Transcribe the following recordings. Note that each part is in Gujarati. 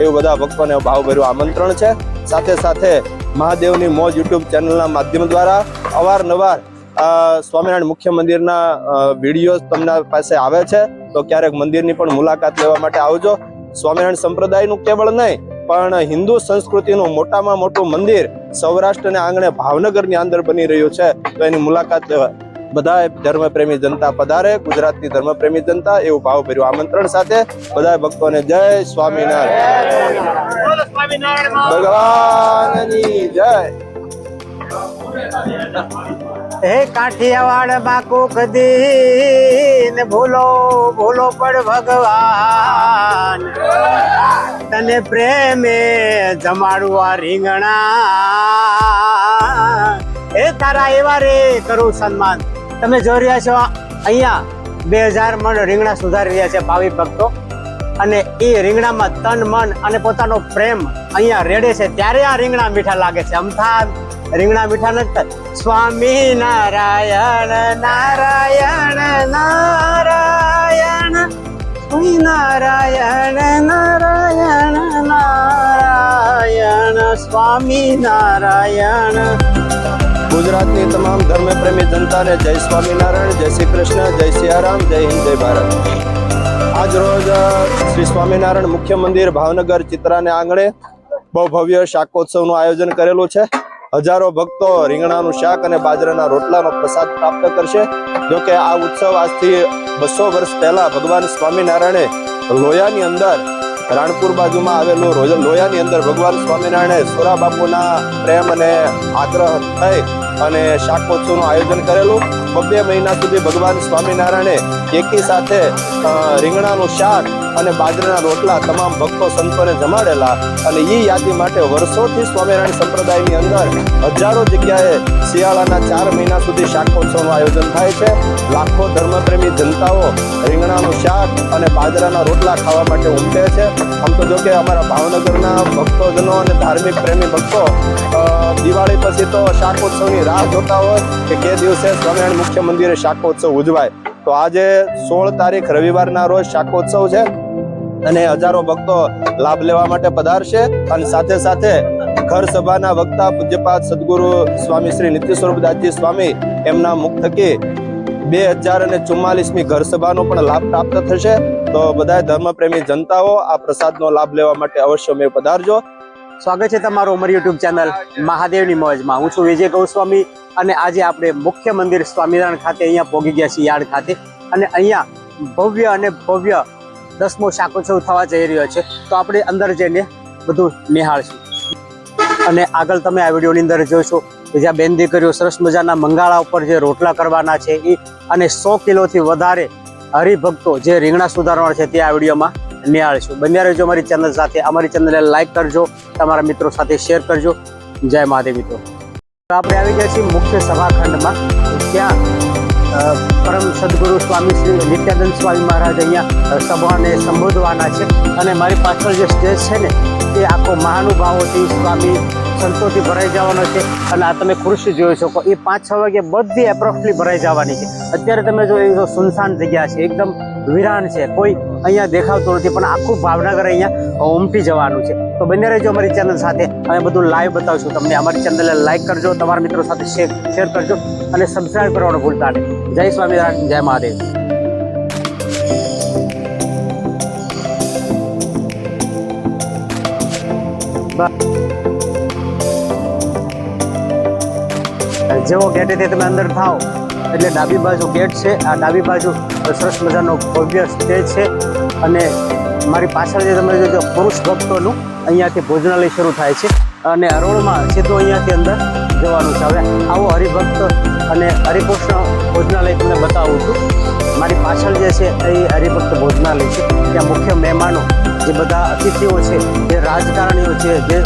એવું બધા ભક્તોને ભાવભર્યું આમંત્રણ છે। સાથે સાથે મહાદેવની મોજ યુટ્યુબ ચેનલના માધ્યમ દ્વારા અવારનવાર સ્વામિનારાયણ મુખ્ય મંદિરના વિડીયો તમને પાસે આવે છે, તો ક્યારેક મંદિરની પણ મુલાકાત લેવા માટે આવજો। સ્વામિનારાયણ સંપ્રદાયનું કેવળ નહીં પણ હિન્દુ સંસ્કૃતિનું મોટામાં મોટું મંદિર સૌરાષ્ટ્રના આંગણે ભાવનગરની અંદર બની રહ્યું છે, તો એની મુલાકાત લેવા બધા ધર્મપ્રેમી જનતા પધારે, ગુજરાતની ધર્મપ્રેમી જનતા, એવું ભાવભર્યું આમંત્રણ સાથે બધા ભક્તોને જય સ્વામિનારાયણ, ભગવાનની જય। હે કાઠિયાવાડ બાકુ કદી ને ભૂલો ભૂલો પણ ભગવાન, તને પ્રેમે જમાડવા રીંગણા, એ તારા એવા રે કરું સન્માન। તમે જોઈ રહ્યા છો અહીંયા 2000 મણ રીંગણા સુધારી રહ્યા છે ભાવિ ભક્તો, અને એ રીંગણામાં તન મન અને પોતાનો પ્રેમ અહીંયા રેડે છે, ત્યારે આ રીંગણા મીઠા લાગે છે। અમથા રીંગણા મીઠા નથી। સ્વામી નારાયણ નારાયણ નારાયણ, સ્વામી નારાયણ નારાયણ નારાયણ, સ્વામી નારાયણ। ગુજરાતની તમામ ધર્મપ્રેમી જનતાને જય સ્વામિનારાયણ, જય શ્રી કૃષ્ણ, જય સિયારામ, જય હિન્દ, જય ભારત। આજ રોજ શ્રી સ્વામિનારાયણ મુખ્ય મંદિર ભાવનગર ચિત્રાને આંગણે બહુ ભવ્ય શાકોત્સવનું આયોજન કરેલું છે। હજારો ભક્તો રીંગણાનું શાક અને બાજરાના રોટલાનો પ્રસાદ પ્રાપ્ત કરશે। જોકે આ ઉત્સવ આજથી 200 વર્ષ પહેલા ભગવાન સ્વામિનારાયણે લોયાની અંદર, રાણપુર બાજુમાં આવેલું લોયાની અંદર ભગવાન સ્વામિનારાયણે સોરા બાપુના પ્રેમ અને આગ્રહ થઈ અને શાકોત્સવનું આયોજન કરેલું। 2 મહિના સુધી ભગવાન સ્વામિનારાયણે એકી સાથે રીંગણાનું શાક અને બાજરાના રોટલા તમામ ભક્તો સંતોને જમાડેલા, અને એ યાદી માટે વર્ષોથી સ્વામિનારાયણ સંપ્રદાયની અંદર હજારો જગ્યાએ શિયાળાના 4 મહિના સુધી શાકોત્સવનું આયોજન થાય છે। લાખો ધર્મપ્રેમી જનતાઓ રીંગણાનું શાક અને બાજરાના રોટલા ખાવા માટે ઉમટે છે। આમ તો જો કે અમારા ભાવનગરના ભક્તોજનો અને ધાર્મિક પ્રેમી ભક્તો દિવાળી પછી તો શાકોત્સવની રાહ જોતા હોય કે દિવસે સ્વામિનારાયણ મુખ્ય મંદિરે શાકોત્સવ ઉજવાય। તો આજે 16 તારીખ રવિવારના રોજ શાકોત્સવ છે અને હજારો ભક્તો લાભ લેવા માટે પધારશે। અને સાથે સાથે ઘર સભાના વક્તા પૂજ્યપાદ સદગુરુ સ્વામી શ્રી નિત્ય સ્વરૂપદાસજી સ્વામી એમના મુખ થકી 2044મી ઘર સભાનો પણ લાભ પ્રાપ્ત થશે। તો બધા ધર્મપ્રેમી જનતાઓ આ પ્રસાદનો લાભ લેવા માટે અવશ્ય મેં પધારજો। સ્વાગત છે તમારું અમારી યુટ્યુબ ચેનલ મહાદેવની મોજમાં। હું છું વિજય ગૌસ્વામી, અને આજે આપણે મુખ્ય મંદિર સ્વામિનારાયણ ખાતે અહીંયા પહોંચી ગયા છીએ યાર્ડ ખાતે, અને અહીંયા ભવ્ય અને ભવ્ય 10મો શાકોત્સવ થવા જઈ રહ્યો છે। તો આપણે અંદર જઈને બધું નિહાળશું, અને આગળ તમે આ વિડીયોની અંદર જોશો કે જ્યાં બેન દીકરીઓ સરસ મજાના મંગાળા ઉપર જે રોટલા કરવાના છે એ, અને 100 કિલોથી વધારે હરિભક્તો જે રીંગણા સુધારવાના છે તે આ વિડીયોમાં નિહાળશું। બન્યા રહેજો અમારી ચેનલ સાથે। અમારી ચેનલને લાઈક કરજો, તમારા મિત્રો સાથે શેર કરજો। જય મહાદેવ મિત્રો। આપણે આવી ગયા છીએ મુખ્ય સભાખંડમાં, ત્યાં પરમ સદગુરુ સ્વામી શ્રી નિત્યાનંદ સ્વામી મહારાજ અહીંયા સભાને સંબોધવાના છે, અને મારી પાછળ જે સ્ટેજ છે ને તે આખો મહાનુભાવોથી સ્વામી સંતોથી ભરાઈ જવાનો છે। અને આ તમે ખુરશી જોઈ શકો, એ 5-6 વાગે બધી એપ્રોક્સલી ભરાઈ જવાની છે। અત્યારે તમે જો એ સુનસાન જગ્યા છે, એકદમ વિરાન છે, કોઈ અહીંયા દેખાતું નથી, પણ આખું ભાવનગર અહીંયા ઉમટી જવાનું છે। તો બને રહેજો અમારી ચેનલ સાથે, અમે બધું લાઈવ બતાવશું તમને। અમારી ચેનલને લાઈક કરજો, તમારા મિત્રો સાથે શેર કરજો, અને સબસ્ક્રાઈબ કરવાનું ભૂલતા નહીં। જય સ્વામિનારાયણ, જય મહાદેવ। જેવો ગેટેથી તમે અંદર થાવ એટલે ડાબી બાજુ ગેટ છે, આ ડાબી બાજુ સરસ મજાનો ભવ્ય સ્ટેજ છે, અને મારી પાછળ જે તમે જોજો પુરુષ ભક્તોનું અહીંયાથી ભોજનાલય શરૂ થાય છે, અને હરોળમાં સીધું અહીંયાથી અંદર જવાનું છે। હવે આવો હરિભક્ત અને હરિકૃષ્ણ ભોજનાલય તમને બતાવું છું। મારી પાછળ જે છે એ હરિભક્ત ભોજનાલય છે, ત્યાં મુખ્ય મહેમાનો જે બધા અતિથિઓ છે, જે રાજકારણીઓ છે, જે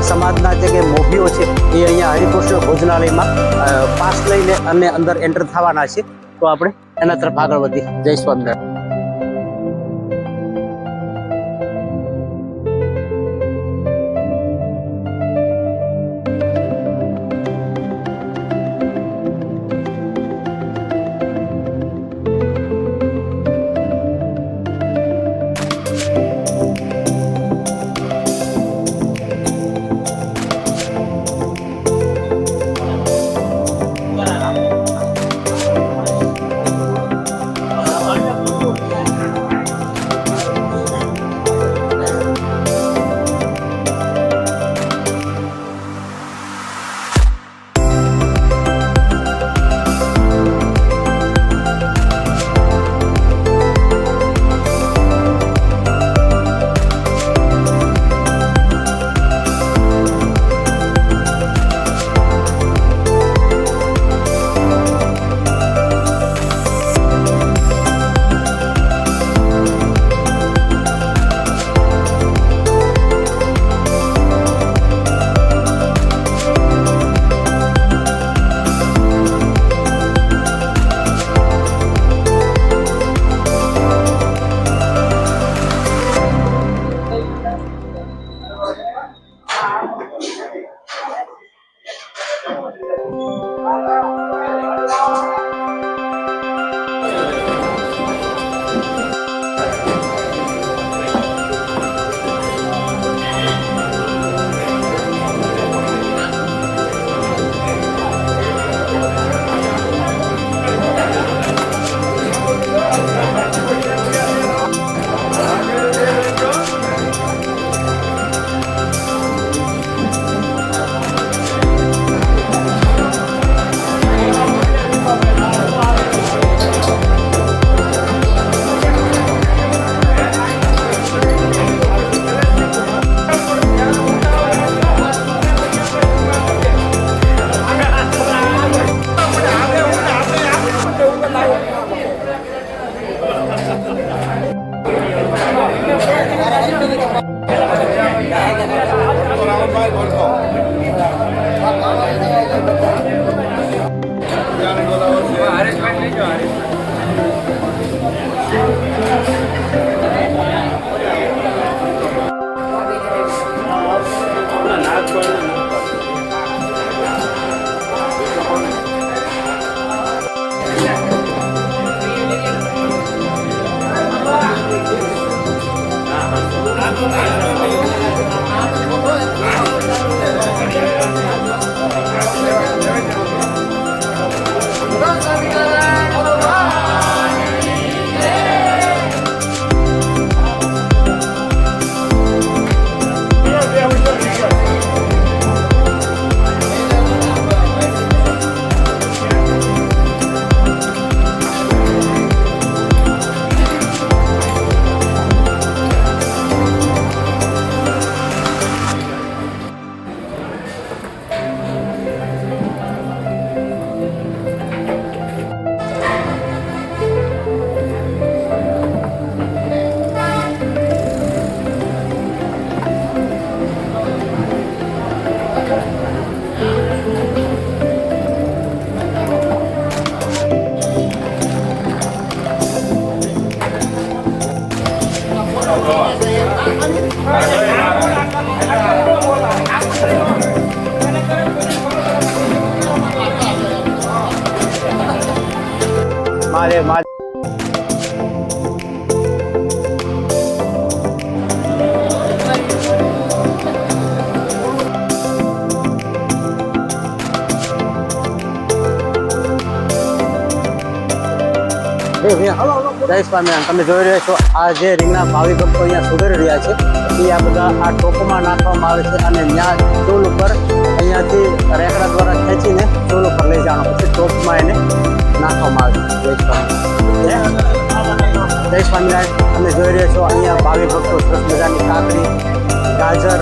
સમાજના જે કે મોભીઓ છે, એ અહીંયા હરિકૃષ્ણ ભોજનાલયમાં પાસ લઈને અને અંદર એન્ટર થવાના છે। તો આપણે એના તરફ આગળ વધી। જય સ્વામિનારાયણ। મહાદેવ મહાદેવ. જય સ્વામિનારાયણ. તમે જોઈ રહ્યા છો આ જે રીંગણા ભાવિ ભક્તો અહીંયા સુધરી રહ્યા છે એ આ બધા આ ટોપમાં નાખવામાં આવે છે અને ત્યાં ચૂલ ઉપર અહીંયાથી રેકડા દ્વારા ખેંચીને ચૂલ ઉપર લઈ જવાનું પછી ટોપમાં એને નાખવામાં આવે છે. જય સ્વામિનારાયણ. તમે જોઈ રહ્યા છો અહીંયા ભાવિ ભક્તો સરસ મજાની કાકડી, ગાજર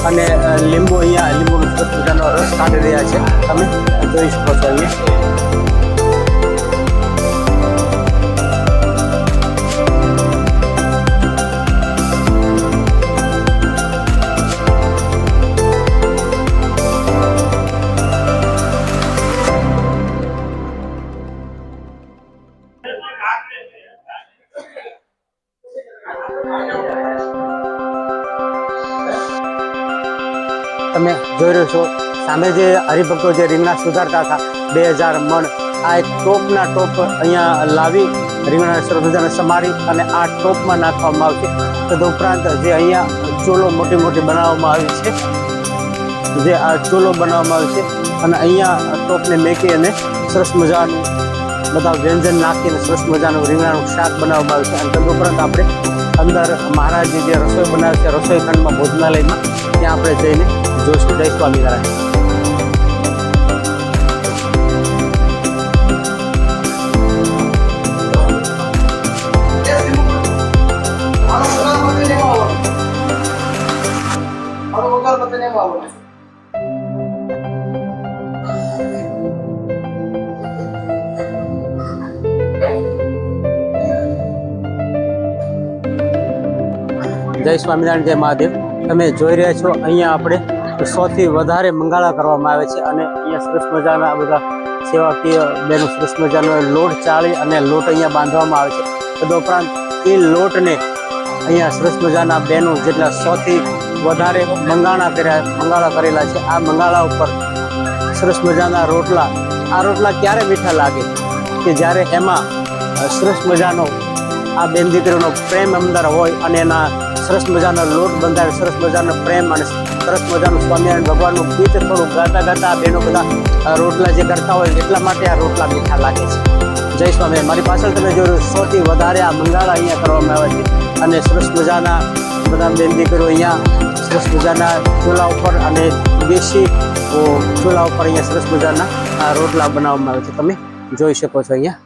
અને લીંબુ અહીંયા લીંબુનો સરસ મજાનો રસ કાઢી રહ્યા છે. તમે જોઈ શકો છો અહીંયા. તમે જોઈ રહ્યો છો સામે જે હરિભક્તો જે રીંગણા સુધારતા હતા 2000 મણ આ એક ટોપના ટોપ અહીંયા લાવી રીંગણા સરસ મજાને સમારી અને આ ટોપમાં નાખવામાં આવશે. તદુપરાંત જે અહીંયા ચૂલો મોટી મોટી બનાવવામાં આવી છે જે આ ચૂલો બનાવવામાં આવે છે અને અહીંયા ટોપને મેકી અને સરસ મજાનું બધા વ્યંજન નાખીને સરસ મજાનું રીંગણાનું શાક બનાવવામાં આવે છે. અને તદુપરાંત આપણે અંદર મહારાજજી જે રસોઈ બનાવે છે રસોઈ ખંડમાં ભોજનાલયમાં ત્યાં આપણે જઈને જોઈશું. જય સ્વામિનારાયણ. જય સ્વામિનારાયણ. જય મહાદેવ. તમે જોઈ રહ્યા છો અહીંયા આપણે સૌથી વધારે મંગાળા કરવામાં આવે છે અને અહીંયા સરસ મજાના આ બધા સેવાકીય બેનો સરસ મજાનો લોટ ચાળી અને લોટ અહીંયા બાંધવામાં આવે છે. તદુપરાંત એ લોટને અહીંયા સરસ મજાના બેનો જેટલા સૌથી વધારે મંગાળા કરેલા છે આ મંગાળા ઉપર સરસ મજાના રોટલા. આ રોટલા ક્યારે મીઠા લાગે કે જ્યારે એમાં સરસ મજાનો આ બેન દીકરીનો પ્રેમ અંદર હોય અને એના સરસ મજાનો લોટ બંધાય, સરસ મજાનો પ્રેમ અને સરસ મજાનું સ્વામિનારાયણ ભગવાનનું ગીત થોડું ગાતા ગાતા આ બેનો બધા રોટલા જે કરતા હોય એટલા માટે આ રોટલા મીઠા લાગે છે. જય સ્વામિનારાયણ. મારી પાછળ તમે જોયું સૌથી વધારે આ મંગાળા અહીંયા કરવામાં આવે છે અને સરસ મજાના બધા બેન દીકરીઓ અહીંયા સરસ મજાના ચૂલા ઉપર અને દેશી ચૂલા ઉપર અહીંયા સરસ મજાના રોટલા બનાવવામાં આવે છે. તમે જોઈ શકો છો અહીંયા.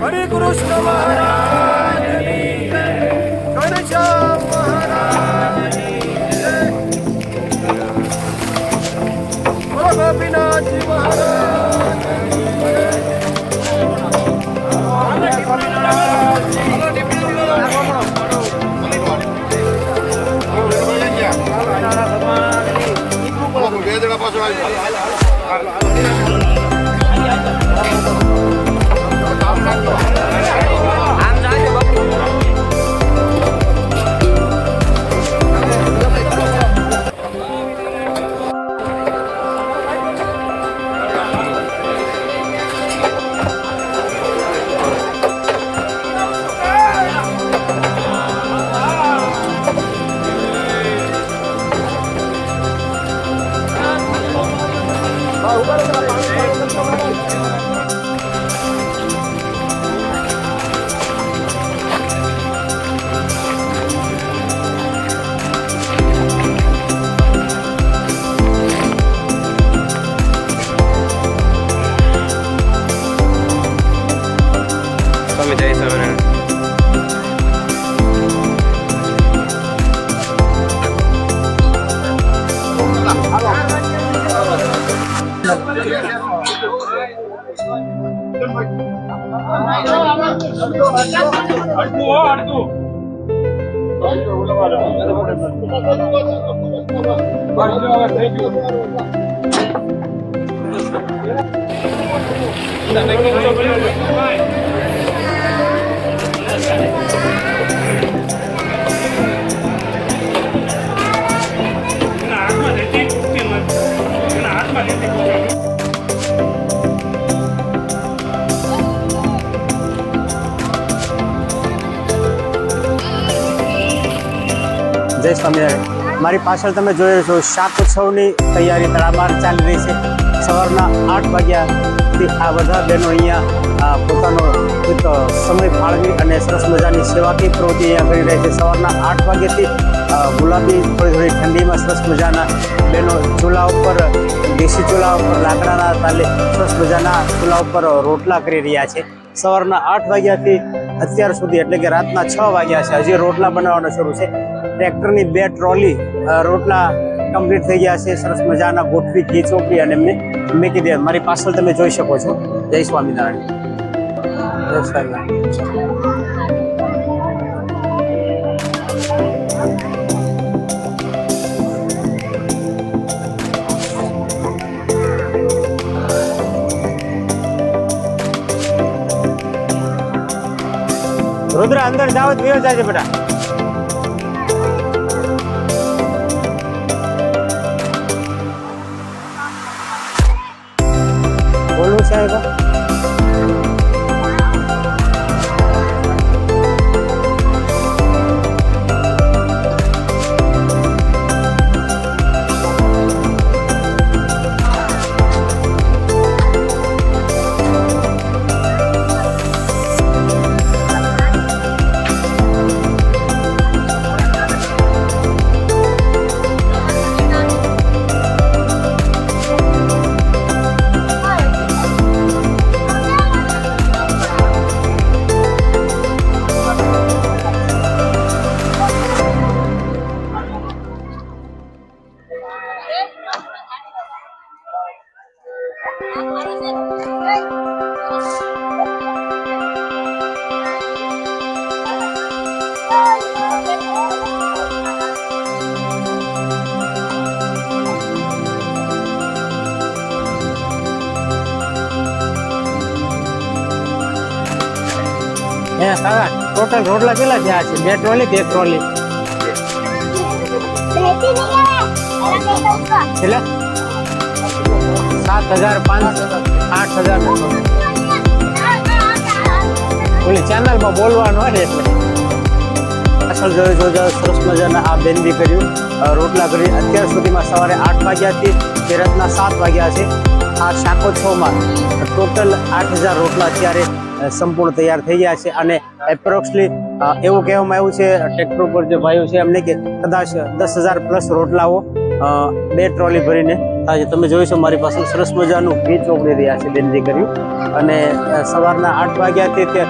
હરે કૃષ્ણ મહારાજની જય. ઘનશ્યામ મહારાજની જય. બોલો ગોપીનાથજી મહારાજની સ્વામી જય સ્વામિનારાયણ. જય સ્વામિનારાયણ. મારી પાછળ તમે જોઈ છો શાક ઉત્સવની તૈયારી તડામાર ચાલી રહી છે. સવારના 8 વાગ્યાથી આ બધા બહેનો અહીંયા પોતાનો એક સમય ફાળવી અને સરસ મજાની સેવાકીય પ્રવૃત્તિ અહીંયા કરી રહી છે. સવારના 8 વાગ્યાથી ગુલાબી થોડી ઠંડીમાં સરસ મજાના બહેનો ચૂલા ઉપર, દેશી ચૂલા ઉપર લાકડાના તાલે સરસ મજાના ચૂલા ઉપર રોટલા કરી રહ્યા છે. સવારના 8 વાગ્યાથી અત્યાર સુધી એટલે કે રાતના 6 વાગ્યા છે, હજી રોટલા બનાવવાનો શરૂ છે. ટ્રેક્ટરની 2 ટ્રોલી રોટલા કમ્પ્લીટ થઈ ગયા છે. સરસ મજાના ગોઠવી ઘી ચોપડી અને એમને મૂકી દે. મારી પાછળ તમે જોઈ શકો છો. જય સ્વામિનારાયણ. જય સ્વામિનારાયણ. રુદ્ર અંદર જાવ તો વ્યવ જાજે બેટા. બોલું સાહેબ ટોટલ રોટલા કેટલા થયા છે? 2 ટ્રોલી કે 1 ટ્રોલી? કેટલા? 7,500 8,000. ઓલી ચેનલમાં બોલવાનું હોય ને એટલે પાછળ જોજો સરસ મજાના આ બેનબી કર્યું, રોટલા કરી. અત્યાર સુધીમાં સવારે 8 વાગ્યાથી તે રાતના 7 વાગ્યા છે. આ શાકોત્સવમાં ટોટલ 8,000 રોટલા અત્યારે સંપૂર્ણ તૈયાર થઈ ગયા છે. અને એપ્રોક્સલી એવું કહેવામાં આવ્યું છે ટ્રેક્ટર ઉપર જે ભાઈઓ છે એમને કે કદાચ 10,000 પ્લસ રોટલાઓ 2 ટ્રોલી ભરીને થાય છે. તમે જોઈશો મારી પાસે સરસ મજાનું ઘી ચોપડી રહ્યા છે બેનજી કર્યું. અને સવારના 8 વાગ્યાથી તે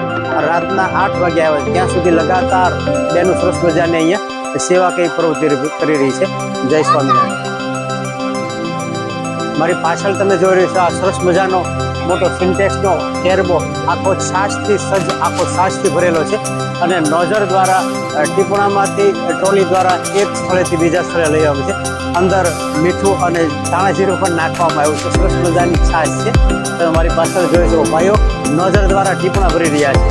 રાતના 8 વાગ્યા આવે ત્યાં સુધી લગાતાર બેનું સરસ મજાને અહીંયા સેવા કઈ પ્રવૃત્તિ કરી રહી છે. જય સ્વામિનારાયણ. મારી પાછળ તમે જોઈ રહ્યો છો આ સરસ મજાનો મોટો સિન્ટેક્સનો કેરબો આખો છાશથી સજ્જ, આખો છાશથી ભરેલો છે. અને નોઝર દ્વારા ટીપણામાંથી ટ્રોલી દ્વારા એક સ્થળેથી બીજા સ્થળે લઈ આવે છે. અંદર મીઠું અને ધાણા જીરું પણ નાખવામાં આવ્યું છે. સરસ મજાની છાશ છે. તમે મારી પાછળ જોઈ શકો ભાઈઓ નોઝર દ્વારા ટીપણા ભરી રહ્યા છે.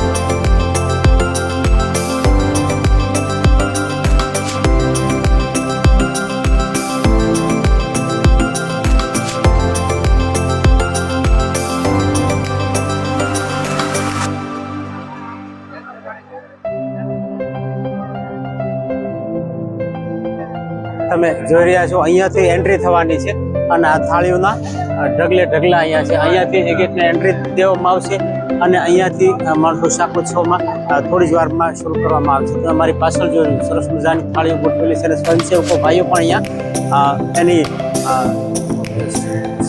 તમે જોઈ રહ્યા છો અહીંયાથી એન્ટ્રી થવાની છે. અને આ થાળીઓના ઢગલે ઢગલા અહીંયા છે. અહીંયાથી ગેટને એન્ટ્રી દેવામાં આવશે. અને અહીંયાથી માણસો શાકોત્સવમાં થોડી જ વારમાં શરૂ કરવામાં આવશે. તમે મારી પાછળ જોયું સરસ મજાની થાળીઓ ગોઠવેલી છે. અને સ્વયંસેવકો ભાઈઓ પણ અહીંયા એની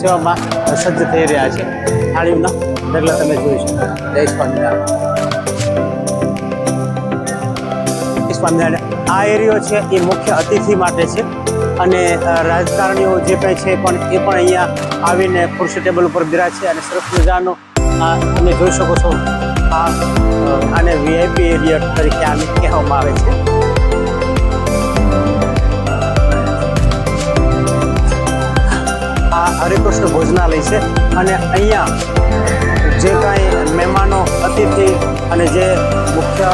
સેવામાં સજ્જ થઈ રહ્યા છે. થાળીઓના ઢગલા તમે જોઈ શકો. જય સ્વામિનારાયણ. સ્વામિનારાયણ. આ એરિયો છે એ મુખ્ય અતિથિ માટે છે. અને રાજકારણીઓ જે કંઈ છે પણ એ પણ અહીંયા આવીને ખુરશી ટેબલ ઉપર બિરાજ છે. અને સરસ મજાનો તમે જોઈ શકો છો આને વીઆઈપી એરિયા તરીકે આને કહેવામાં આવે છે. આ હરિકૃષ્ણ ભોજનાલય છે. અને અહીંયા જે કાંઈ મહેમાનો, અતિથિ અને જે મુખ્ય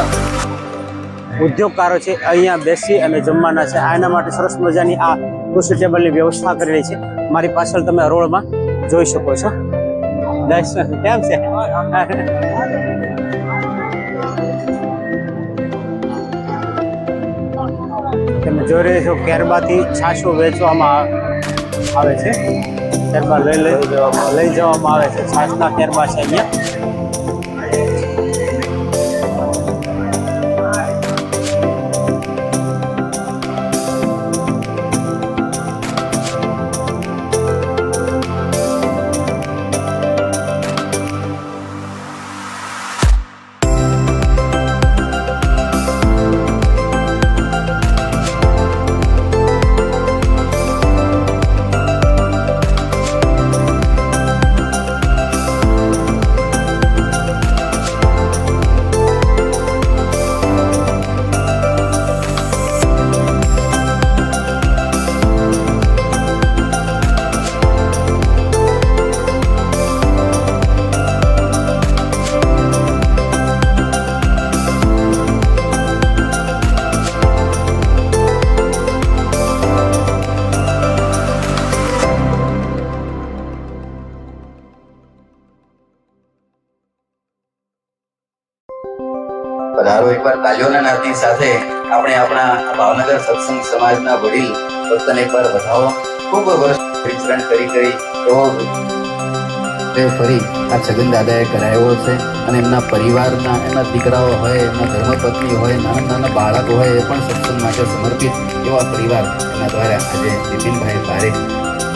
ઉદ્યોગકારો છે અહીંયા બેસી અને જમવાના છે. આના માટે સરસ મજાની આ ખુરશી ટેબલની વ્યવસ્થા કરેલી છે. મારી પાછળ તમે રોડમાં જોઈ શકો છો. કેમ છે? તમે જોઈ રહ્યા છો કેરબાથી છાશો વેચવામાં આવે છે. કેરબા લઈ જવામાં આવે છે. છાશના કેરબા છે અહીંયા. પધારો એકવાર તાલીઓના નાદની સાથે આપણે આપણા ભાવનગર સત્સંગ સમાજના વડીલ ભક્તને એકવાર વધાવો. ખૂબ વર્ષ વિચરણ કરી તે ફરી આ છગન દાદાએ કરાયો છે અને એમના પરિવારના એમના દીકરાઓ હોય, એમના ધર્મપત્ની હોય, નાના નાના બાળકો હોય, એ પણ સત્સંગ માટે સમર્પિત એવા પરિવાર એના દ્વારા આજે બિપિનભાઈ પારેખ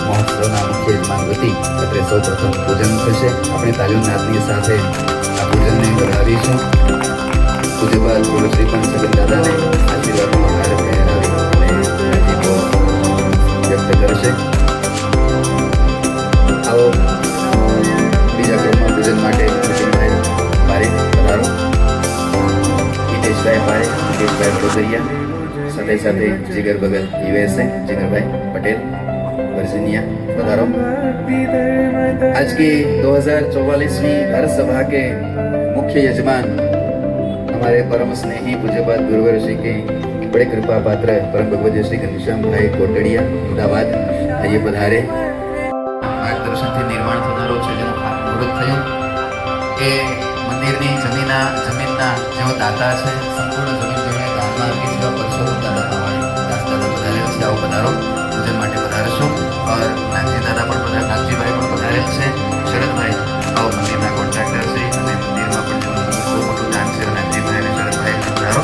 મહોત્સવના મુખ્ય યજમાન વતી અત્રે સૌ પ્રથમ પૂજન થશે. આપણે તાલીમનાથની સાથે આ પૂજનને વધાવીશું. પૂજ્યપાદ ગુરુશ્રી પણ છગન દાદાને આશીર્વાદમાં હાર પહેરાવી અને નજીકો વ્યક્ત કરશે. આવો બીજા ક્રમમાં પૂજન માટે બિપિનભાઈ પારેખ પધારો. હિતેશભાઈ પારેખ, હિતેશભાઈ વડોદરિયા, સાથે સાથે જીગર ભગત USA, જીગરભાઈ पटेल वर्जीनिया पधारो. आज की 2044वीं हर सभा के मुख्य यजमान हमारे परम स्नेही पूज्यपाद गुरुवर श्री के बड़े कृपा पात्र परम भगवत श्री घनश्याम भाई कोटड़िया अहमदाबाद आइए पधारे. માર્ગદર્શનથી નિર્માણ થનારો છે જેનો ખાતમુહૂર્ત થયું એ મંદિરની જમીનના જેઓ દાતા છે, સંપૂર્ણ જમીન જેમણે દાનમાં આપી છે, પરસોત્તમ દાદા પ્રમાણે દાસદાદા પધારેલ છે. આવો પધારો, પૂજન માટે પધારશો. ઓર નાગજી દાદા પણ નાગજીભાઈ પણ પધારેલ છે. શરદભાઈ આવો મંદિરના કોન્ટ્રાક્ટર છે અને મંદિરમાં પણ જેમનું બહુ મોટું દાન છે. નાગજીભાઈ અને શરદભાઈ પધારો.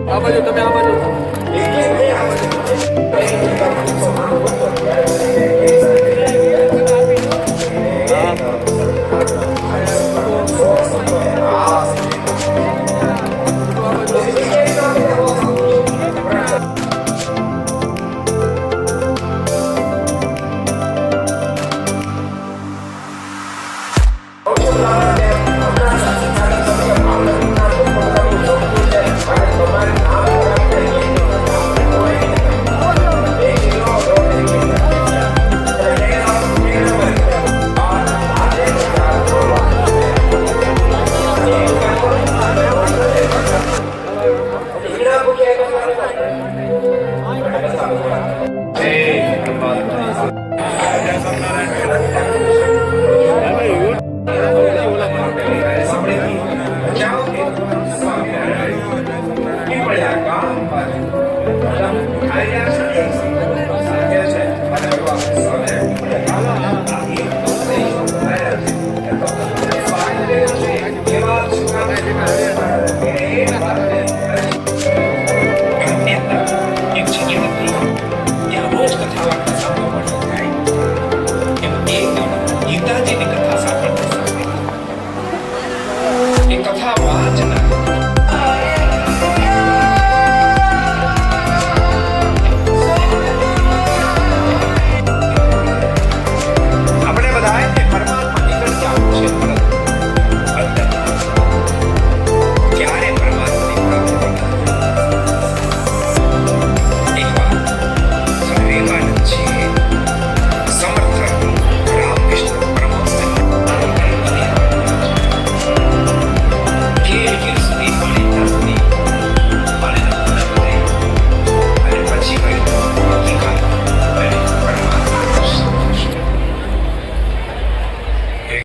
આ બાજુ તમે આ બાજુ Mira, porque